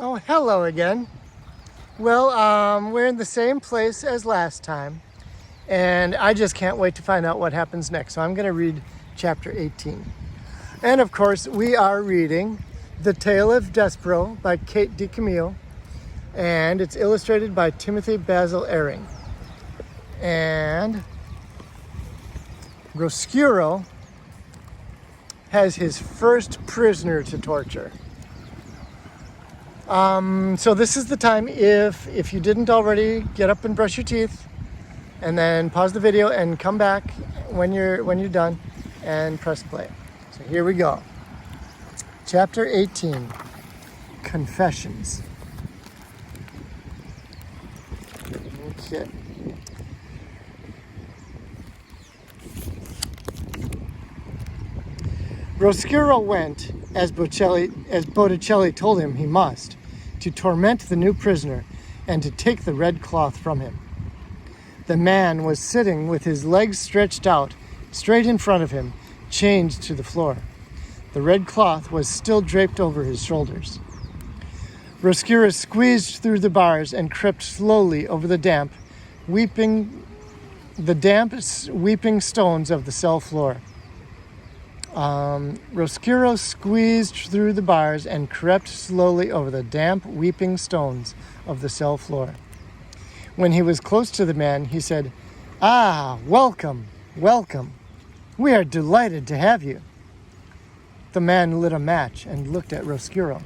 Oh, hello again. Well, we're in the same place as last time, and I just can't wait to find out what happens next. So I'm going to read chapter 18. And of course, we are reading The Tale of Despero by Kate DiCamillo, and it's illustrated by Timothy Basil Ehring. And Roscuro has his first prisoner to torture. So this is the time, if you didn't already, get up and brush your teeth, and then pause the video and come back when you're done and press play. So here we go. Chapter 18, Confessions. Okay. Roscuro went, as Botticelli told him he must, to torment the new prisoner and to take the red cloth from him. The man was sitting with his legs stretched out, straight in front of him, chained to the floor. The red cloth was still draped over his shoulders. Roscuro squeezed through the bars and crept slowly over the damp, weeping stones of the cell floor. Roscuro squeezed through the bars and crept slowly over the damp, weeping stones of the cell floor. When he was close to the man, he said, "Ah, welcome, welcome. We are delighted to have you." The man lit a match and looked at Roscuro,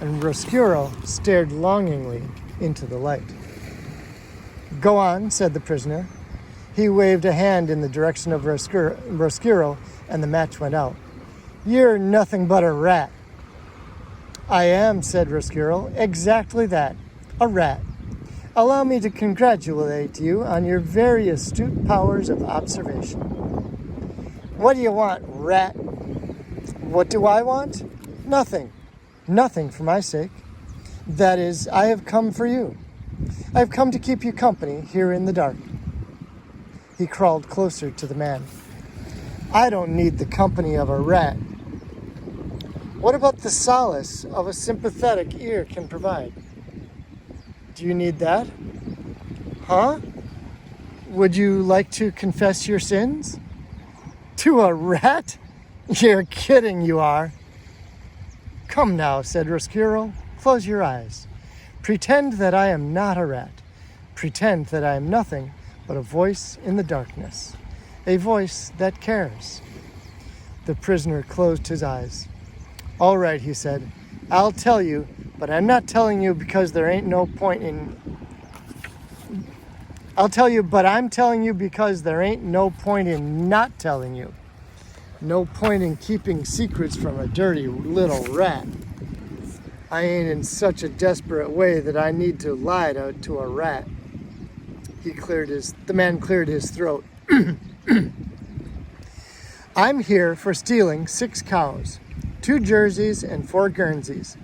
and Roscuro stared longingly into the light. "Go on," said the prisoner. He waved a hand in the direction of Roscuro, and the match went out. "You're nothing but a rat." "I am," said Roscuro, "exactly that, a rat. Allow me to congratulate you on your very astute powers of observation." "What do you want, rat?" "What do I want? Nothing. Nothing for my sake. That is, I have come for you. I have come to keep you company here in the dark." He crawled closer to the man. "I don't need the company of a rat. What about the solace of a sympathetic ear can provide? Do you need that? Huh? Would you like to confess your sins? To a rat? You're kidding, you are." "Come now," said Roscuro, "close your eyes. Pretend that I am not a rat. Pretend that I am nothing but a voice in the darkness. A voice that cares." The prisoner closed his eyes. "All right," he said. "I'll tell you, but I'm not telling you because there ain't no point in... I'm telling you because there ain't no point in not telling you. No point in keeping secrets from a dirty little rat. I ain't in such a desperate way that I need to lie to a rat." The man cleared his throat. "I'm here for stealing 6 cows, 2 jerseys, and 4 Guernseys.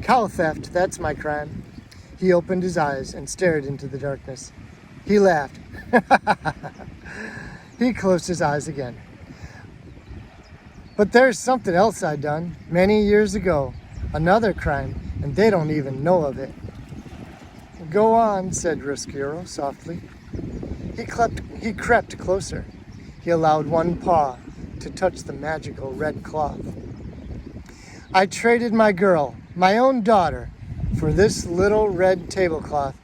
Cow theft, that's my crime." He opened his eyes and stared into the darkness. He laughed. He closed his eyes again. "But there's something else I done many years ago, another crime, and they don't even know of it." "Go on," said Roscuro softly. He crept closer. He allowed one paw to touch the magical red cloth. "I traded my girl, my own daughter, for this little red tablecloth,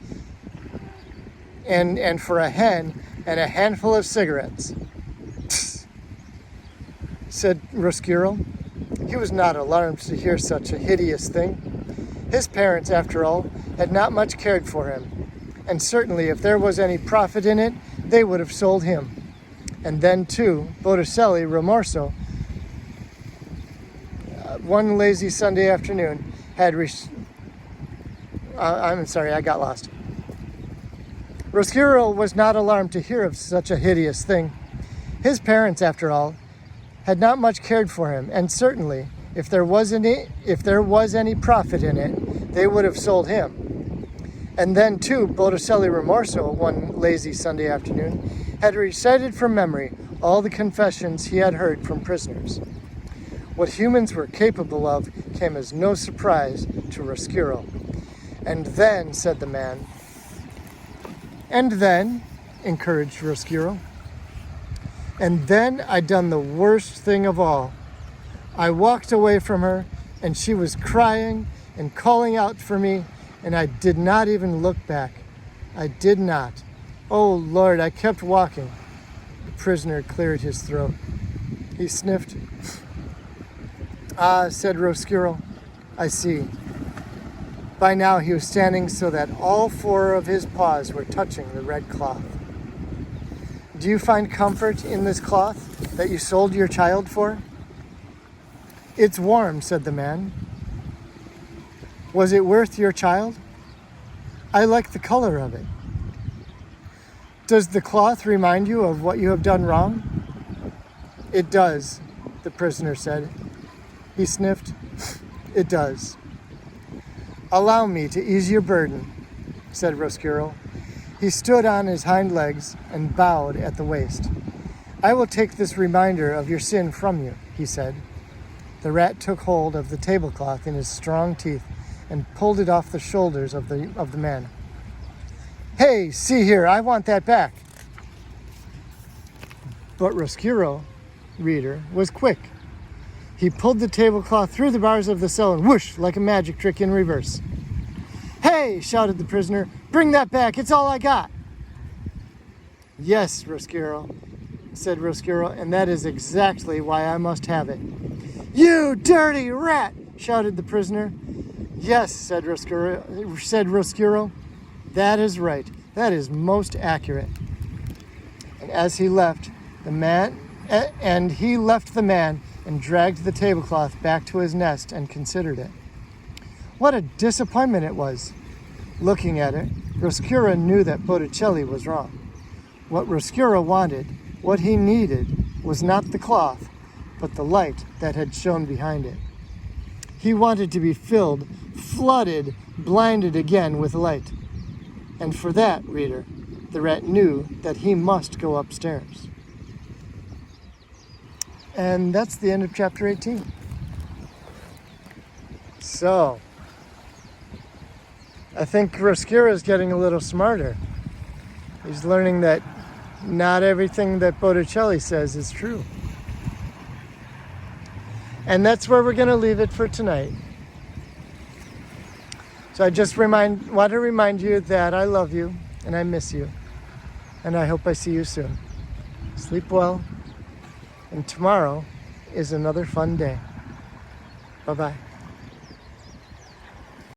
and for a hen and a handful of cigarettes." "Psst," said Roscuro. He was not alarmed to hear such a hideous thing. His parents, after all, had not much cared for him, and certainly if there was any profit in it, they would have sold him. And then, too, Botticelli Rimorso, one lazy Sunday afternoon, I got lost. Roscuro was not alarmed to hear of such a hideous thing. His parents, after all, had not much cared for him, and certainly, if there was any profit in it, they would have sold him. And then, too, Botticelli Rimorso, one lazy Sunday afternoon, had recited from memory all the confessions he had heard from prisoners. What humans were capable of came as no surprise to Roscuro. "And then," said the man. "And then," encouraged Roscuro. "And then I done the worst thing of all. I walked away from her, and she was crying and calling out for me, and I did not even look back. I did not. Oh, Lord, I kept walking." The prisoner cleared his throat. He sniffed. "Ah," said Roscuro, "I see." By now he was standing so that all four of his paws were touching the red cloth. "Do you find comfort in this cloth that you sold your child for?" "It's warm," said the man. "Was it worth your child?" "I like the color of it." "Does the cloth remind you of what you have done wrong?" "It does," the prisoner said. He sniffed. "It does." "Allow me to ease your burden," said Roscuro. He stood on his hind legs and bowed at the waist. "I will take this reminder of your sin from you," he said. The rat took hold of the tablecloth in his strong teeth and pulled it off the shoulders of the man. "Hey, see here, I want that back." But Roscuro, reader, was quick. He pulled the tablecloth through the bars of the cell and whoosh, like a magic trick in reverse. "Hey!" shouted the prisoner. "Bring that back, it's all I got." "Yes, Roscuro," said Roscuro, "and that is exactly why I must have it." "You dirty rat!" shouted the prisoner. "Yes," said Roscuro. "That is right. That is most accurate." And as he left the man, and dragged the tablecloth back to his nest and considered it. What a disappointment it was. Looking at it, Roscuro knew that Botticelli was wrong. What Roscuro wanted, what he needed, was not the cloth, but the light that had shone behind it. He wanted to be filled, flooded, blinded again with light. And for that, reader, the rat knew that he must go upstairs. And that's the end of chapter 18. So, I think Roscuro is getting a little smarter. He's learning that not everything that Botticelli says is true. And that's where we're going to leave it for tonight. So I just want to remind you that I love you and I miss you. And I hope I see you soon. Sleep well. And tomorrow is another fun day. Bye-bye.